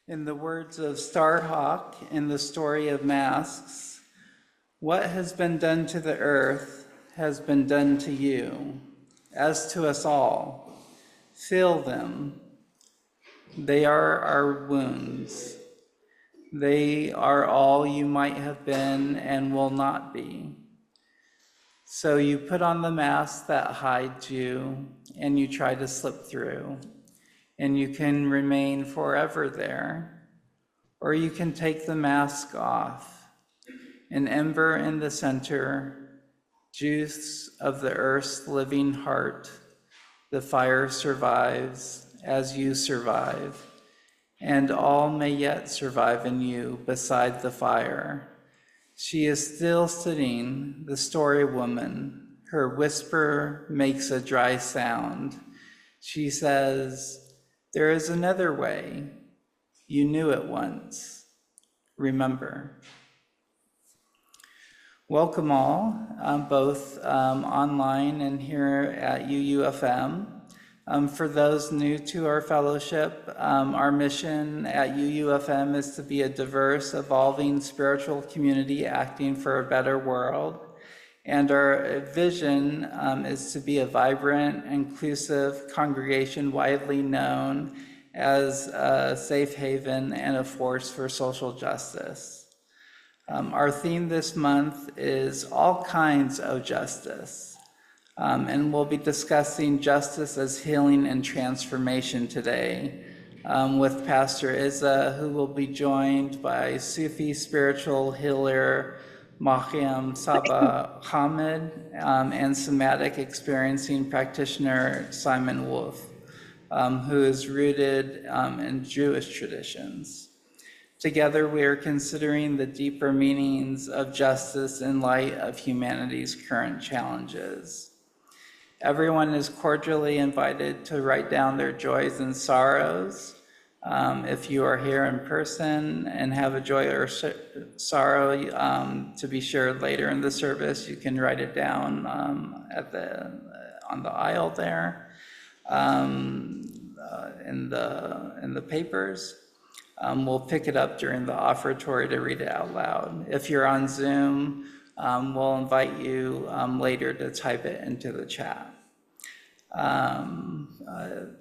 In the words of Starhawk in the story of Masks, what has been done to the earth has been done to you, as to us all. Feel them. They are our wounds. They are all you might have been and will not be. So you put on the mask that hides you, and you try to slip through, and you can remain forever there, or you can take the mask off. An ember in the center, juice of the earth's living heart. The fire survives as you survive, and all may yet survive in you beside the fire. She is still sitting, the story woman. Her whisper makes a dry sound. She says, "There is another way. You knew it once. Remember." Welcome all, both online and here at UUFM. For those new to our fellowship, our mission at UUFM is to be a diverse, evolving spiritual community acting for a better world. And our vision is to be a vibrant, inclusive congregation widely known as a safe haven and a force for social justice. Our theme this month is all kinds of justice. And we'll be discussing justice as healing and transformation today with Pastor Izza, who will be joined by Sufi spiritual healer Mariam-Saba Ahmad and somatic experiencing practitioner Simon Wolff, who is rooted in Jewish traditions. Together, we are considering the deeper meanings of justice in light of humanity's current challenges. Everyone is cordially invited to write down their joys and sorrows. If you are here in person and have a joy or sorrow to be shared later in the service, you can write it down on the aisle there in the papers. We'll pick it up during the offertory to read it out loud. If you're on Zoom, we'll invite you later to type it into the chat.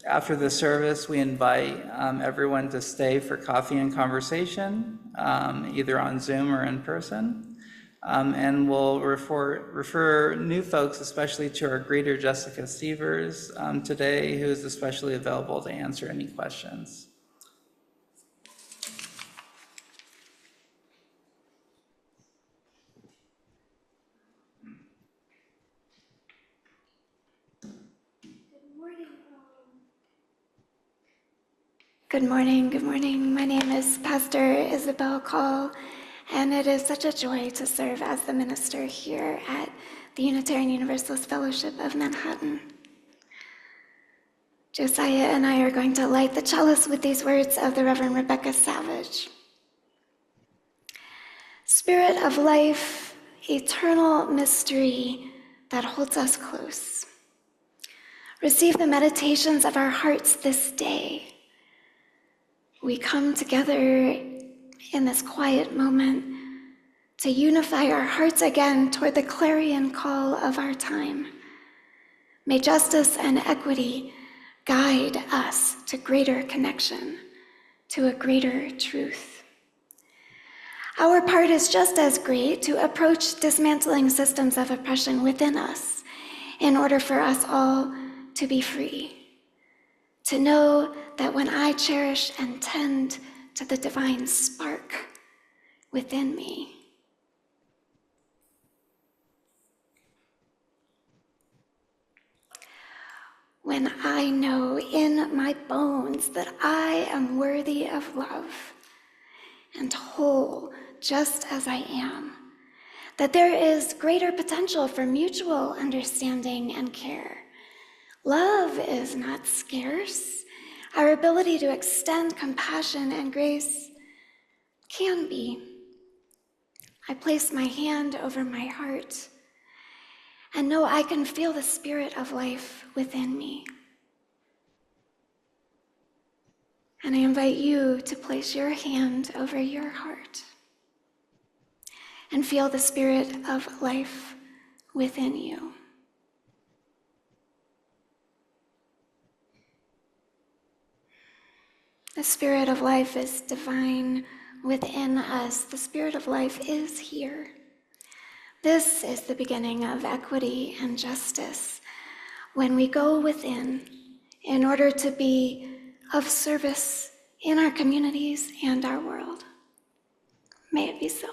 After the service, we invite everyone to stay for coffee and conversation, either on Zoom or in person. And we'll refer new folks, especially to our greeter, Jessica Stevers, today, who is especially available to answer any questions. Good morning. My name is Pastor Isabel Call, and it is such a joy to serve as the minister here at the Unitarian Universalist Fellowship of Manhattan. Josiah and I are going to light the chalice with these words of the Reverend Rebecca Savage. Spirit of life, eternal mystery that holds us close. Receive the meditations of our hearts this day. We come together in this quiet moment to unify our hearts again toward the clarion call of our time. May justice and equity guide us to greater connection, to a greater truth. Our part is just as great to approach dismantling systems of oppression within us in order for us all to be free. To know that when I cherish and tend to the divine spark within me, when I know in my bones that I am worthy of love and whole just as I am, that there is greater potential for mutual understanding and care. Love is not scarce. Our ability to extend compassion and grace can be. I place my hand over my heart and know I can feel the spirit of life within me. And I invite you to place your hand over your heart and feel the spirit of life within you. The spirit of life is divine within us. The spirit of life is here. This is the beginning of equity and justice when we go within in order to be of service in our communities and our world. May it be so.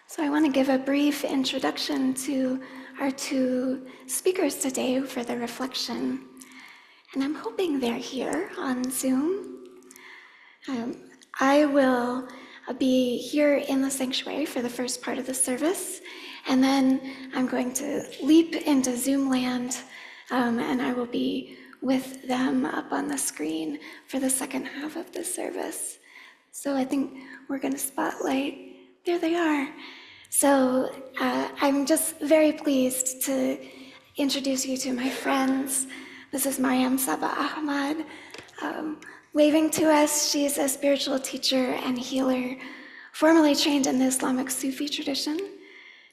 So I want to give a brief introduction to our two speakers today for the reflection. And I'm hoping they're here on Zoom. I will be here in the sanctuary for the first part of the service, and then I'm going to leap into Zoom land, and I will be with them up on the screen for the second half of the service. So I think we're going to spotlight, there they are. So I'm just very pleased to introduce you to my friends. This is Mariam-Saba Ahmad. Waving to us, she's a spiritual teacher and healer, formerly trained in the Islamic Sufi tradition.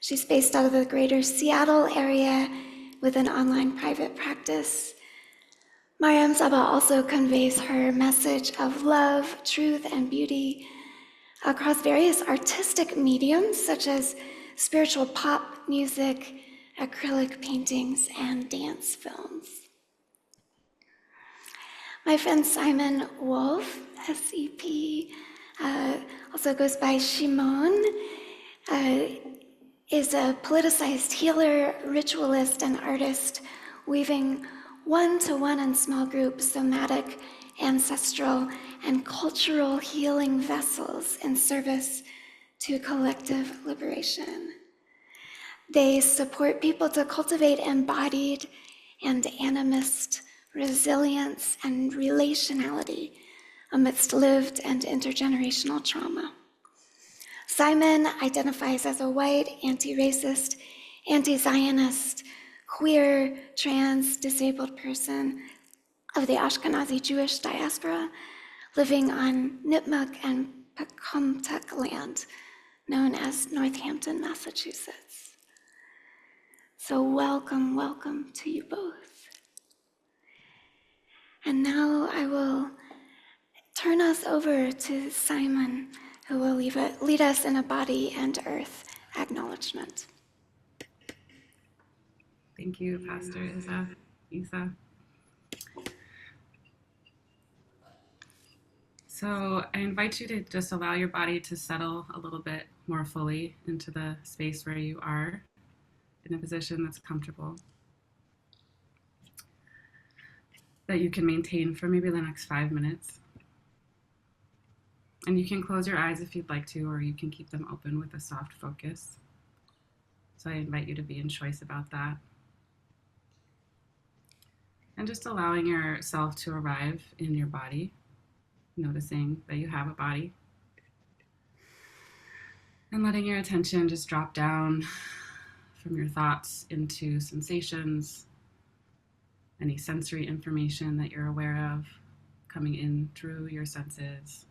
She's based out of the greater Seattle area with an online private practice. Mariam-Saba also conveys her message of love, truth, and beauty across various artistic mediums such as spiritual pop music, acrylic paintings, and dance films. My friend Simon Wolff, SEP, also goes by Shimon, is a politicized healer, ritualist, and artist, weaving one-to-one and small group somatic, ancestral, and cultural healing vessels in service to collective liberation. They support people to cultivate embodied and animist resilience and relationality amidst lived and intergenerational trauma. Simon identifies as a white, anti-racist, anti-Zionist, queer, trans, disabled person of the Ashkenazi Jewish diaspora living on Nipmuc and Pecomtuck land, known as Northampton, Massachusetts. So welcome, welcome to you both. And now I will turn us over to Simon, who will lead us in a body and earth acknowledgement. Thank you, Pastor Isa. So I invite you to just allow your body to settle a little bit more fully into the space where you are in a position that's comfortable, that you can maintain for maybe the next 5 minutes. And you can close your eyes if you'd like to, or you can keep them open with a soft focus. So I invite you to be in choice about that. And just allowing yourself to arrive in your body, noticing that you have a body. And letting your attention just drop down from your thoughts into sensations, any sensory information that you're aware of coming in through your senses.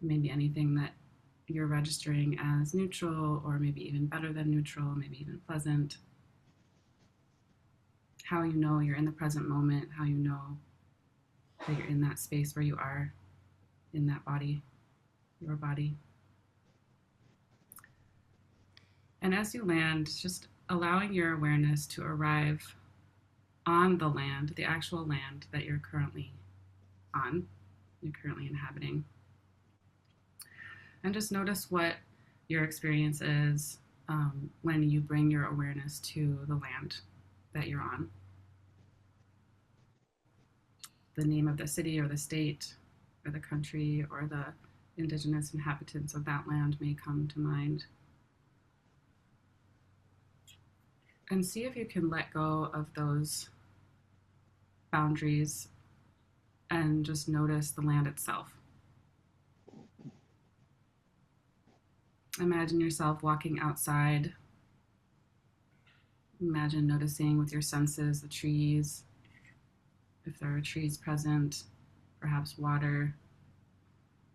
Maybe anything that you're registering as neutral, or maybe even better than neutral, maybe even pleasant. How you know you're in the present moment, how you know that you're in that space where you are, in that body, your body. And as you land, just allowing your awareness to arrive on the land, the actual land that you're currently on, you're currently inhabiting. And just notice what your experience is when you bring your awareness to the land that you're on. The name of the city or the state or the country or the indigenous inhabitants of that land may come to mind. And see if you can let go of those boundaries and just notice the land itself. Imagine yourself walking outside Imagine noticing with your senses the trees, if there are trees present, perhaps water,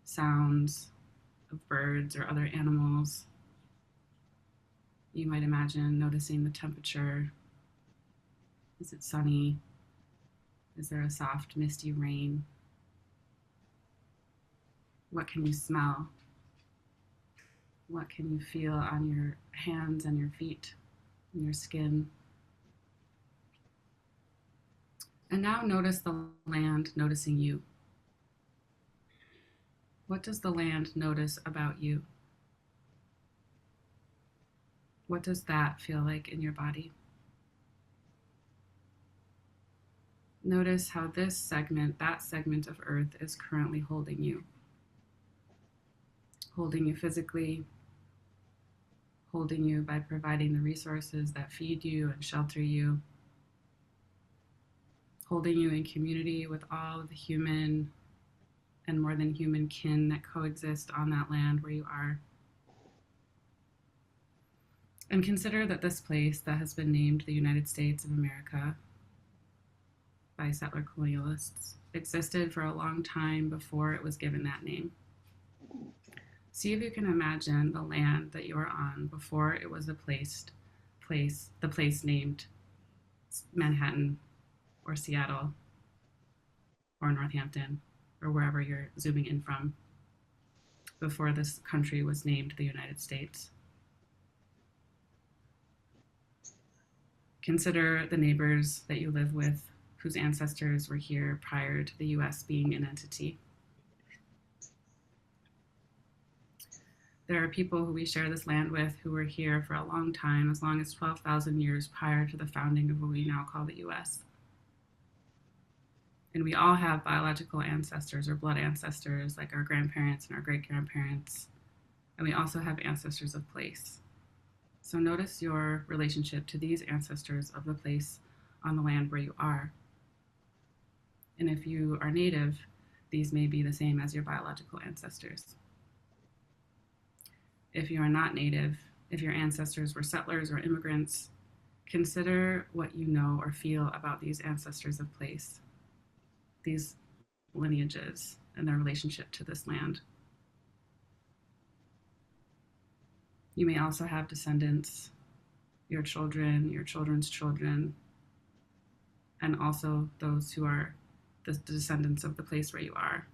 sounds of birds or other animals. You might imagine noticing the temperature. Is it sunny? Is there a soft, misty rain? What can you smell? What can you feel on your hands and your feet and your skin? And now notice the land noticing you. What does the land notice about you? What does that feel like in your body? Notice how this segment, that segment of Earth, is currently holding you physically, holding you by providing the resources that feed you and shelter you, holding you in community with all of the human and more than human kin that coexist on that land where you are. And consider that this place that has been named the United States of America by settler colonialists existed for a long time before it was given that name. See if you can imagine the land that you are on before it was the place named Manhattan or Seattle or Northampton or wherever you're zooming in from, before this country was named the United States. Consider the neighbors that you live with whose ancestors were here prior to the US being an entity. There are people who we share this land with who were here for a long time, as long as 12,000 years prior to the founding of what we now call the US. And we all have biological ancestors or blood ancestors, like our grandparents and our great-grandparents. And we also have ancestors of place. So notice your relationship to these ancestors of the place on the land where you are. And if you are native, these may be the same as your biological ancestors. If you are not native, if your ancestors were settlers or immigrants, consider what you know or feel about these ancestors of place, these lineages and their relationship to this land. You may also have descendants, your children, your children's children, and also those who are the descendants of the place where you are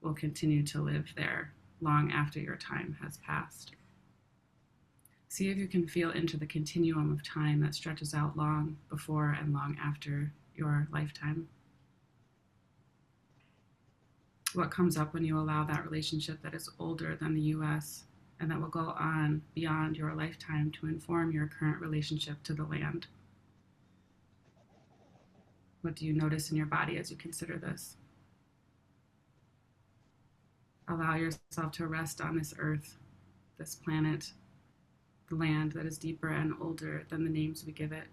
will continue to live there long after your time has passed. See if you can feel into the continuum of time that stretches out long before and long after your lifetime. What comes up when you allow that relationship that is older than the US and that will go on beyond your lifetime to inform your current relationship to the land? What do you notice in your body as you consider this? Allow yourself to rest on this earth, this planet, the land that is deeper and older than the names we give it,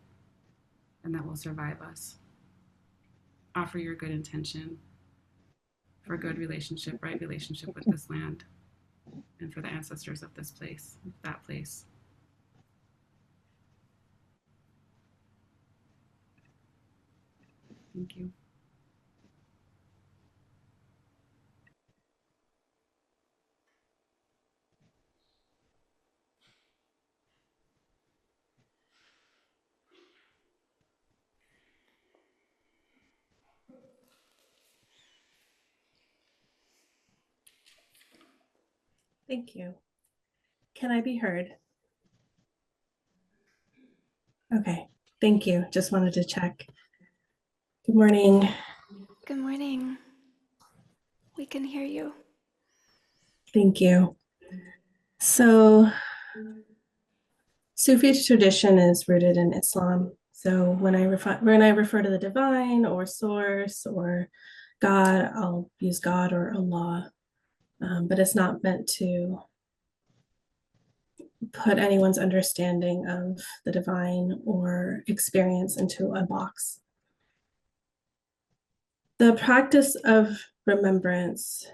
and that will survive us. Offer your good intention for a good relationship, right relationship with this land, and for the ancestors of this place, that place. Thank you. Thank you. Can I be heard? Okay, thank you. Just wanted to check. Good morning. Good morning. We can hear you. Thank you. So, Sufi tradition is rooted in Islam. So when I refer to the divine or source or God, I'll use God or Allah, but it's not meant to put anyone's understanding of the divine or experience into a box. The practice of remembrance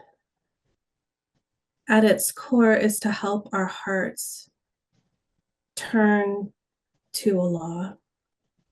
at its core is to help our hearts turn to Allah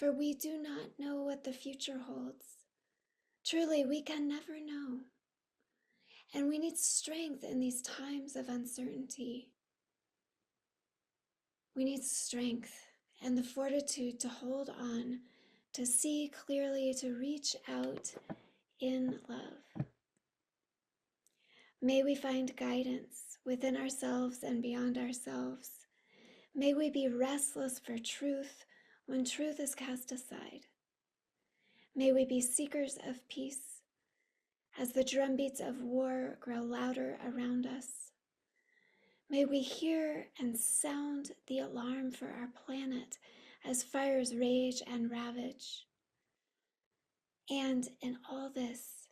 for we do not know what the future holds. Truly, we can never know. And we need strength in these times of uncertainty. We need strength and the fortitude to hold on, to see clearly, to reach out in love. May we find guidance within ourselves and beyond ourselves. May we be restless for truth when truth is cast aside. May we be seekers of peace as the drumbeats of war grow louder around us. May we hear and sound the alarm for our planet as fires rage and ravage. And in all this,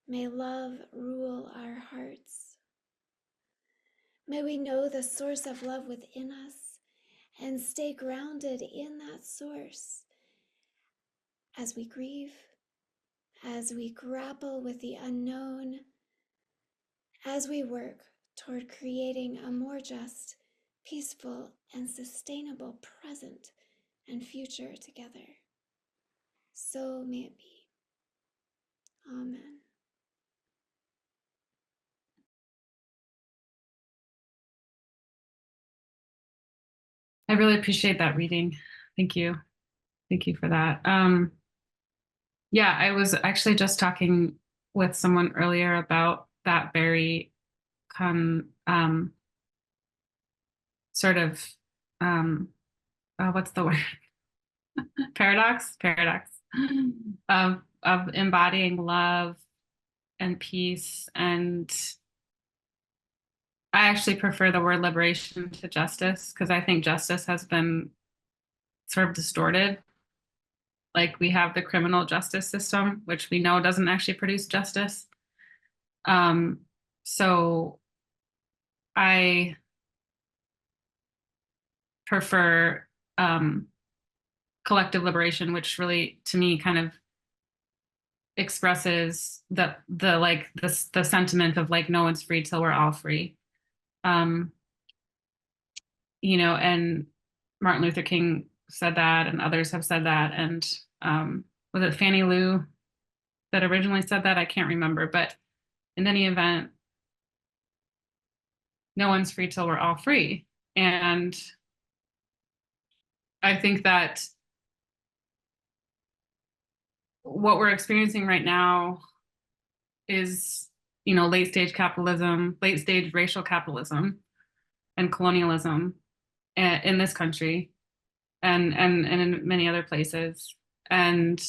may love rule our hearts. May we know the source of love within us and stay grounded in that source as we grieve, as we grapple with the unknown, as we work toward creating a more just, peaceful, and sustainable present and future together. So may it be. Amen. I really appreciate that reading. Thank you. Thank you for that. Yeah, I was actually just talking with someone earlier about that very sort of what's the word? Paradox of embodying love and peace. And I actually prefer the word liberation to justice, because I think justice has been sort of distorted. Like, we have the criminal justice system, which we know doesn't actually produce justice. So I prefer collective liberation, which really, to me, kind of expresses the sentiment of like, no one's free till we're all free. And Martin Luther King said that, and others have said that. And was it Fannie Lou that originally said that? I can't remember, but in any event, no one's free till we're all free. And I think that what we're experiencing right now is, late stage capitalism, late stage racial capitalism and colonialism in this country and in many other places. And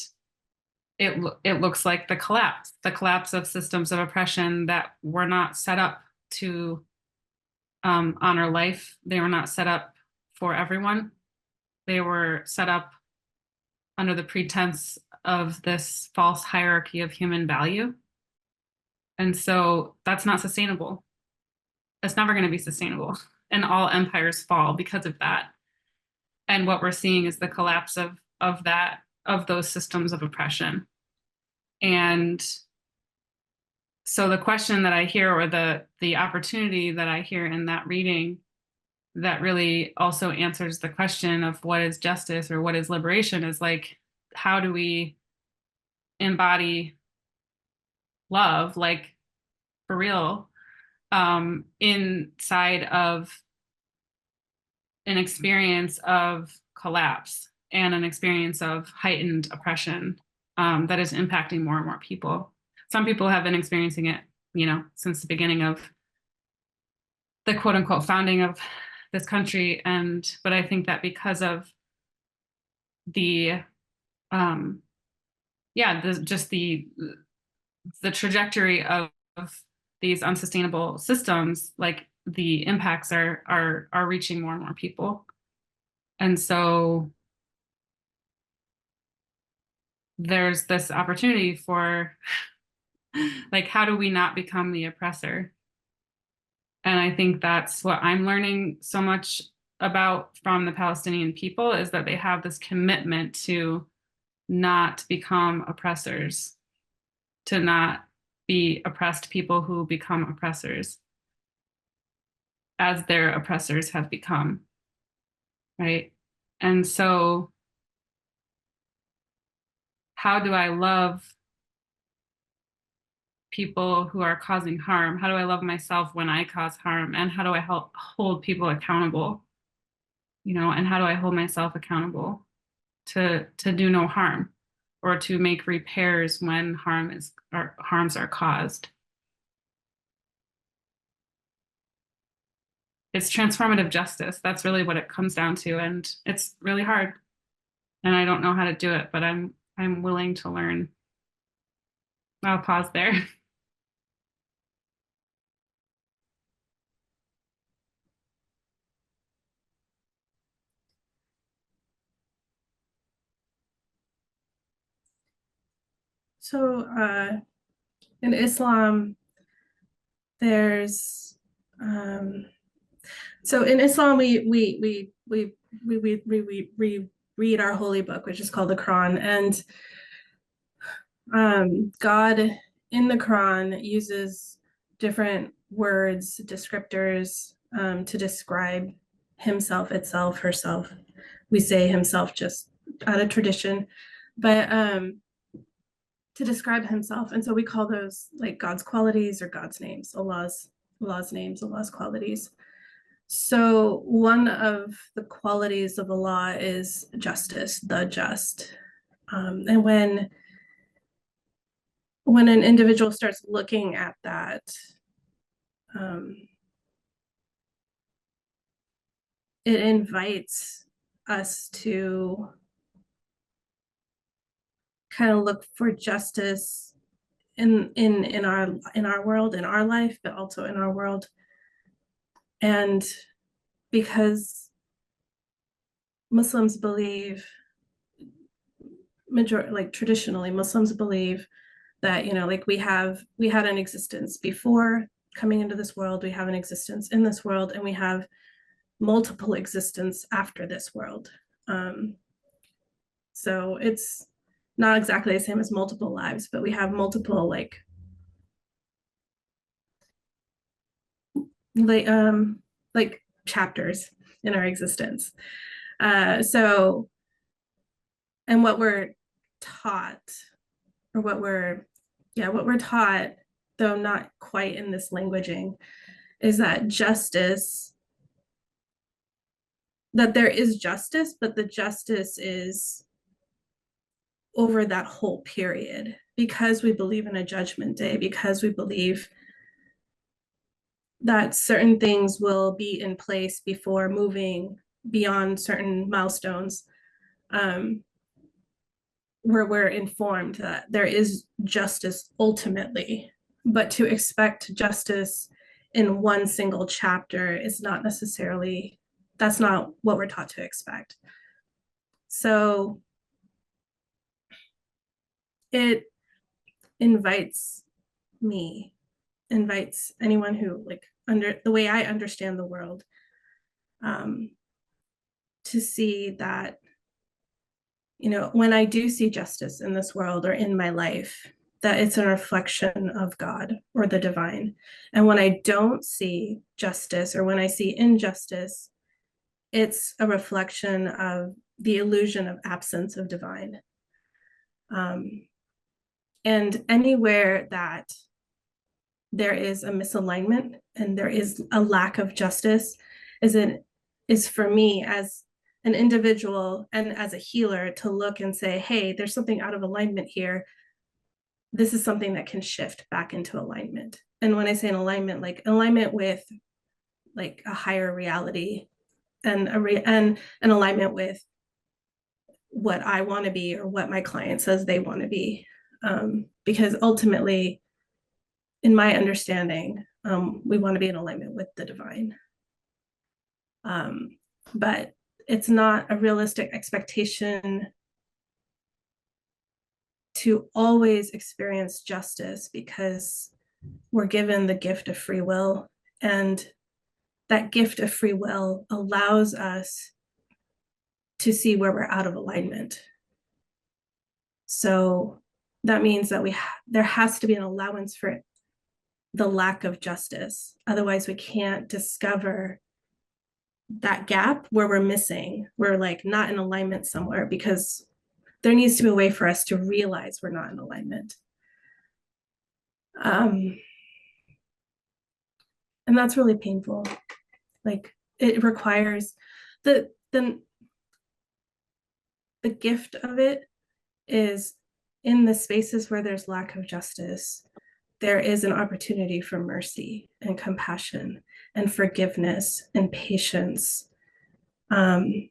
it looks like the collapse of systems of oppression that were not set up to honor life. They were not set up for everyone. They were set up under the pretense of this false hierarchy of human value. And so that's not sustainable. It's never going to be sustainable. And all empires fall because of that. And what we're seeing is the collapse of those systems of oppression. And so the question that I hear, or the opportunity that I hear in that reading, that really also answers the question of what is justice or what is liberation, is like, how do we embody love, like for real, inside of an experience of collapse and an experience of heightened oppression that is impacting more and more people. Some people have been experiencing it, since the beginning of the quote unquote founding of this country. But I think that because of the trajectory of these unsustainable systems, like the impacts are reaching more and more people. And so there's this opportunity for like, how do we not become the oppressor? And I think that's what I'm learning so much about from the Palestinian people, is that they have this commitment to not become oppressors, to not be oppressed people who become oppressors as their oppressors have become, right? And so how do I love people who are causing harm? How do I love myself when I cause harm? And how do I help hold people accountable? And how do I hold myself accountable to do no harm, or to make repairs when harms are caused? It's transformative justice. That's really what it comes down to, and it's really hard. And I don't know how to do it, but I'm willing to learn. I'll pause there. So in Islam, there's so in Islam we read our holy book, which is called the Quran, and God in the Quran uses different words, descriptors, to describe himself, itself, herself. We say himself just out of tradition, but to describe himself. And so we call those like God's qualities or God's names, Allah's names, Allah's qualities. So one of the qualities of Allah is justice, the just. And when an individual starts looking at that, it invites us to kind of look for justice in our world, in our life, but also in our world. And because Muslims believe, traditionally Muslims believe that, like we had an existence before coming into this world, we have an existence in this world, and we have multiple existence after this world. So it's not exactly the same as multiple lives, but we have multiple like chapters in our existence. So, and what we're taught, or what we're taught, though not quite in this languaging, is that there is justice, but the justice is over that whole period, because we believe in a judgment day, because we believe that certain things will be in place before moving beyond certain milestones, where we're informed that there is justice ultimately. But to expect justice in one single chapter is not necessarily, that's not what we're taught to expect. So it invites anyone who, like, under the way I understand the world, to see that, when I do see justice in this world or in my life, that it's a reflection of God or the divine. And when I don't see justice, or when I see injustice, it's a reflection of the illusion of absence of divine. And anywhere that there is a misalignment and there is a lack of justice is for me as an individual and as a healer to look and say, hey, there's something out of alignment here. This is something that can shift back into alignment. And when I say an alignment, like alignment with like a higher reality, and an alignment with what I want to be or what my client says they want to be. Because ultimately, in my understanding, we want to be in alignment with the divine. But it's not a realistic expectation to always experience justice, because we're given the gift of free will, and that gift of free will allows us to see where we're out of alignment. So that means that there has to be an allowance for the lack of justice. Otherwise, we can't discover that gap where we're missing. We're like not in alignment somewhere, because there needs to be a way for us to realize we're not in alignment. And that's really painful. Like, it requires the gift of it is, in the spaces where there's lack of justice, there is an opportunity for mercy and compassion and forgiveness and patience. And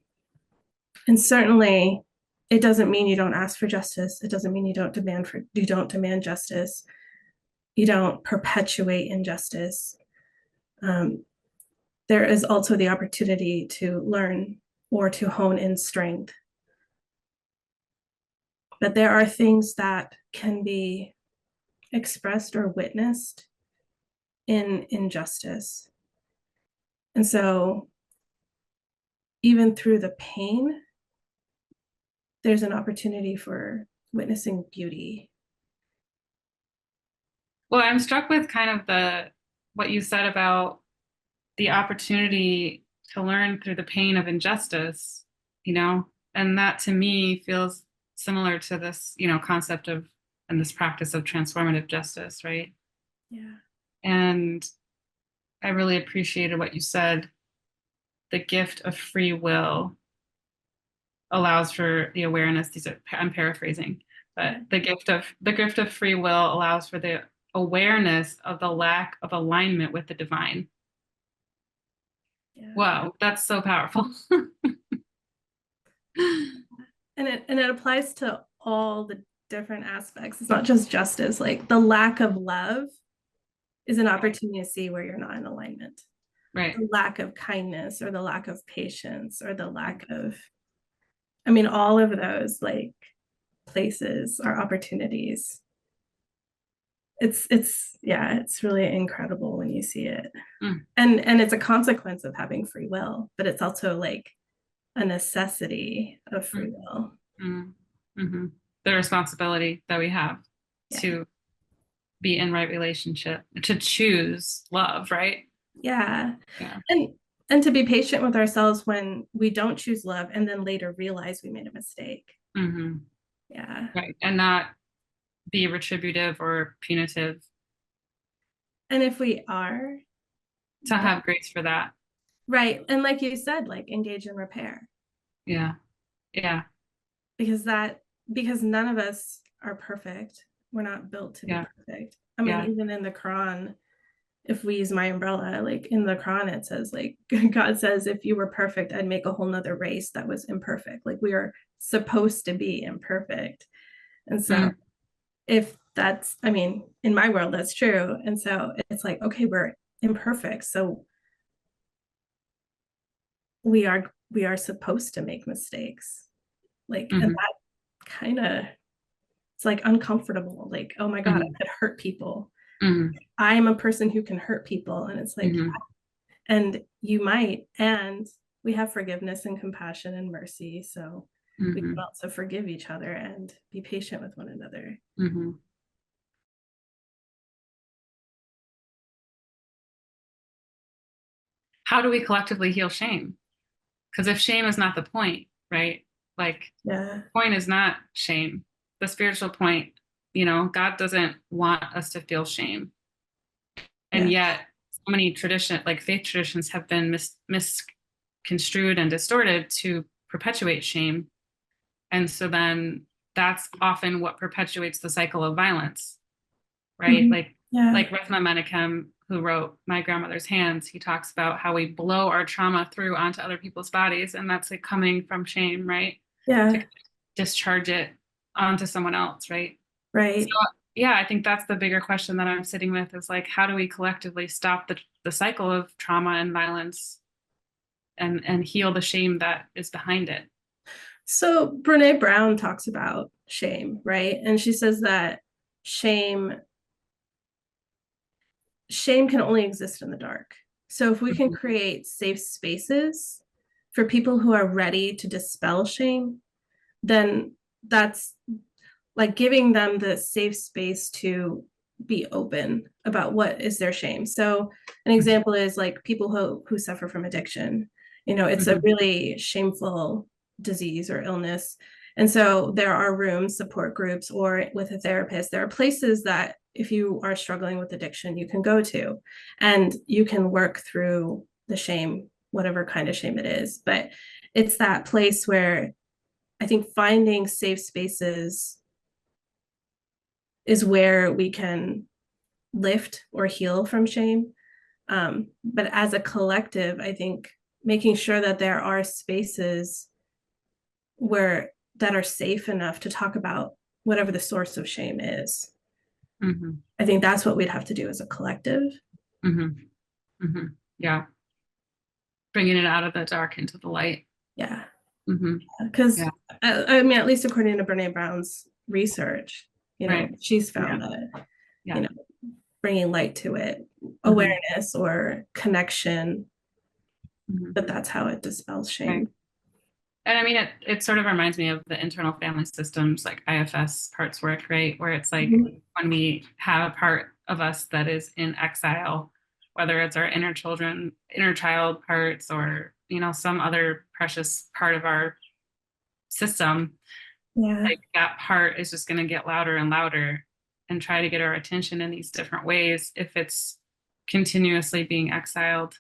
certainly, it doesn't mean you don't ask for justice. It doesn't mean you don't demand justice. You don't perpetuate injustice. There is also the opportunity to learn or to hone in strength. But there are things that can be expressed or witnessed in injustice. And so, even through the pain, there's an opportunity for witnessing beauty. Well, I'm struck with kind of what you said about the opportunity to learn through the pain of injustice, and that to me feels similar to this, concept of, and this practice of transformative justice, right? Yeah. And I really appreciated what you said. The gift of free will allows for the awareness. I'm paraphrasing, but the gift of free will allows for the awareness of the lack of alignment with the divine. Yeah. Wow, that's so powerful. And it applies to all the different aspects. It's not just justice. Like, the lack of love is an opportunity to see where you're not in alignment. Right. The lack of kindness, or the lack of patience, or the lack of, all of those, like, places are opportunities. It's really incredible when you see it. And it's a consequence of having free will, but it's also like a necessity of free will. The responsibility that we have to be in right relationship, to choose love, right? Yeah. And to be patient with ourselves when we don't choose love, and then later realize we made a mistake. Yeah. Right. And not be retributive or punitive. And if we are, to have grace for that. Right. And like you said, like, engage in repair. Yeah. Because none of us are perfect. We're not built to be perfect. Even in the Quran, if we use my umbrella, like, in the Quran, it says, like, God says, if you were perfect, I'd make a whole nother race that was imperfect. Like, we are supposed to be imperfect. And so if that's, in my world, that's true. And so it's like, okay, we're imperfect. So we are supposed to make mistakes. Like, and that kind of, it's like uncomfortable. Like, oh my God, I could hurt people. I'm a person who can hurt people. And it's like, and you might, and we have forgiveness and compassion and mercy. So we can also forgive each other and be patient with one another. How do we collectively heal shame? Because if shame is not the point, right? Like, the point is not shame. The spiritual point, God doesn't want us to feel shame. And yet so many faith traditions have been misconstrued and distorted to perpetuate shame. And so then that's often what perpetuates the cycle of violence, right? Like Resma Menakem, who wrote My Grandmother's Hands, he talks about how we blow our trauma through onto other people's bodies, and that's like coming from shame, right? To discharge it onto someone else, right? Right. So, I think that's the bigger question that I'm sitting with, is like, how do we collectively stop the cycle of trauma and violence and heal the shame that is behind it? So Brene Brown talks about shame, right? And she says that shame can only exist in the dark. So if we can create safe spaces for people who are ready to dispel shame, then that's like giving them the safe space to be open about what is their shame. So an example is like people who suffer from addiction. It's a really shameful disease or illness. And so there are rooms, support groups, or with a therapist, there are places that if you are struggling with addiction, you can go to, and you can work through the shame, whatever kind of shame it is. But it's that place where I think finding safe spaces is where we can lift or heal from shame. But as a collective, I think making sure that there are spaces where that are safe enough to talk about whatever the source of shame is. Mm-hmm. I think that's what we'd have to do as a collective. Mm-hmm. Mm-hmm. Yeah. Bringing it out of the dark into the light. Yeah. Mm-hmm. Because Yeah. I mean, at least according to Brene Brown's research, Right. she's found that, Yeah. bringing light to it, Mm-hmm. awareness or connection, Mm-hmm. but that's how it dispels shame. Right. And I mean, it sort of reminds me of the internal family systems, like IFS parts work, right? Where it's like when we have a part of us that is in exile, whether it's our inner child parts, or, some other precious part of our system, like that part is just going to get louder and louder and try to get our attention in these different ways if it's continuously being exiled.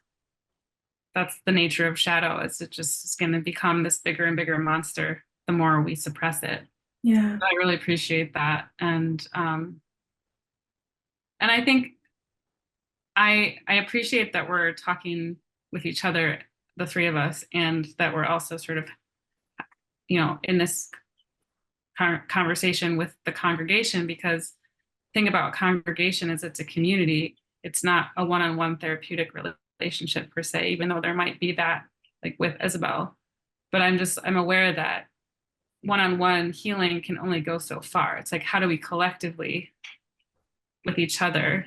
That's the nature of shadow, is it just is going to become this bigger and bigger monster the more we suppress it. Yeah. So I really appreciate that. And I think I appreciate that we're talking with each other, the three of us, and that we're also sort of, in this conversation with the congregation, because the thing about congregation is it's a community. It's not a one-on-one therapeutic relationship per se, even though there might be that, like with Isabel. But I'm aware that one-on-one healing can only go so far. It's like, how do we collectively, with each other,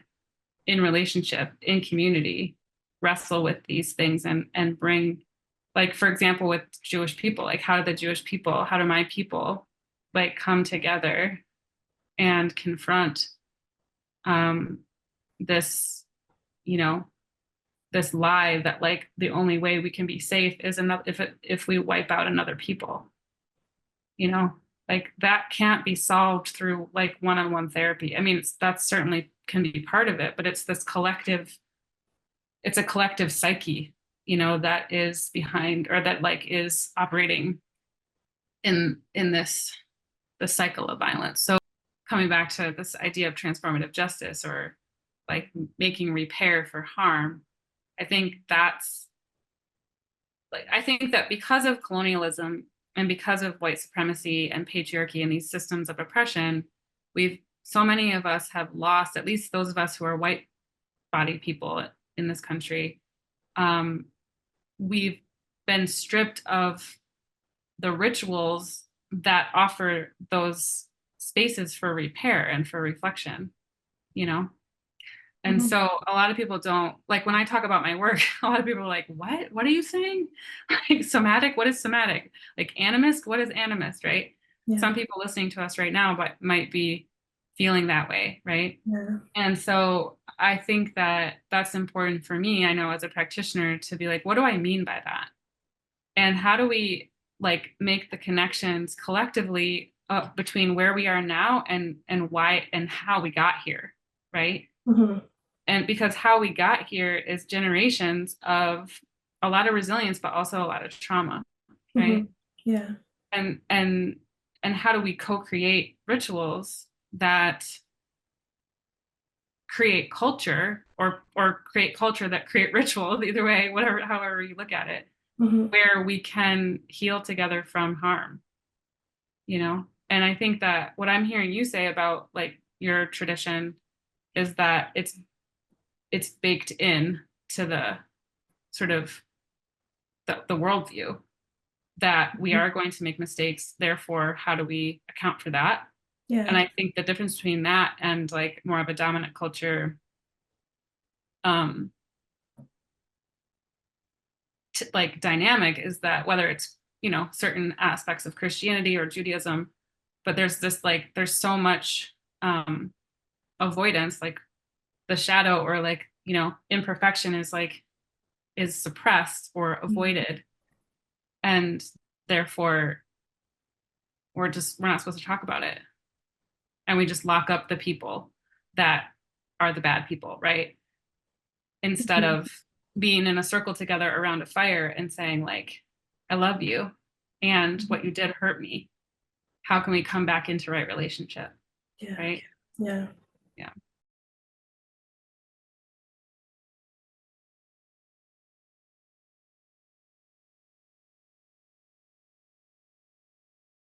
in relationship, in community, wrestle with these things and bring, like, for example, with Jewish people, like, how do my people like come together and confront this, this lie that, like, the only way we can be safe is if we wipe out another people, like that can't be solved through like one-on-one therapy. I mean, that certainly can be part of it, but it's a collective psyche, that is behind, or that like is operating in this the cycle of violence. So coming back to this idea of transformative justice, or like making repair for harm, I think that because of colonialism and because of white supremacy and patriarchy and these systems of oppression, so many of us have lost, at least those of us who are white body people in this country, we've been stripped of the rituals that offer those spaces for repair and for reflection, And so a lot of people don't, like, when I talk about my work, a lot of people are like, what are you saying? Like, somatic, what is somatic? Like, animist, what is animist, right? Yeah. Some people listening to us right now might be feeling that way, right? Yeah. And so I think that that's important for me, I know, as a practitioner, to be like, what do I mean by that? And how do we like make the connections collectively between where we are now and why and how we got here, right? Mm-hmm. And because how we got here is generations of a lot of resilience, but also a lot of trauma, right? Mm-hmm. Yeah. And how do we co-create rituals that create culture, or create culture that create rituals, either way, however you look at it, mm-hmm. where we can heal together from harm, And I think that what I'm hearing you say about like your tradition is that it's baked in to the sort of the worldview that we are going to make mistakes. Therefore, how do we account for that? Yeah. And I think the difference between that and like more of a dominant culture, like dynamic, is that whether it's, certain aspects of Christianity or Judaism, but there's so much avoidance, like the shadow, or like, imperfection is suppressed or avoided. And therefore we're not supposed to talk about it. And we just lock up the people that are the bad people, right? Instead of being in a circle together around a fire and saying, like, I love you and what you did hurt me. How can we come back into right relationship? Yeah. Right? Yeah. Yeah.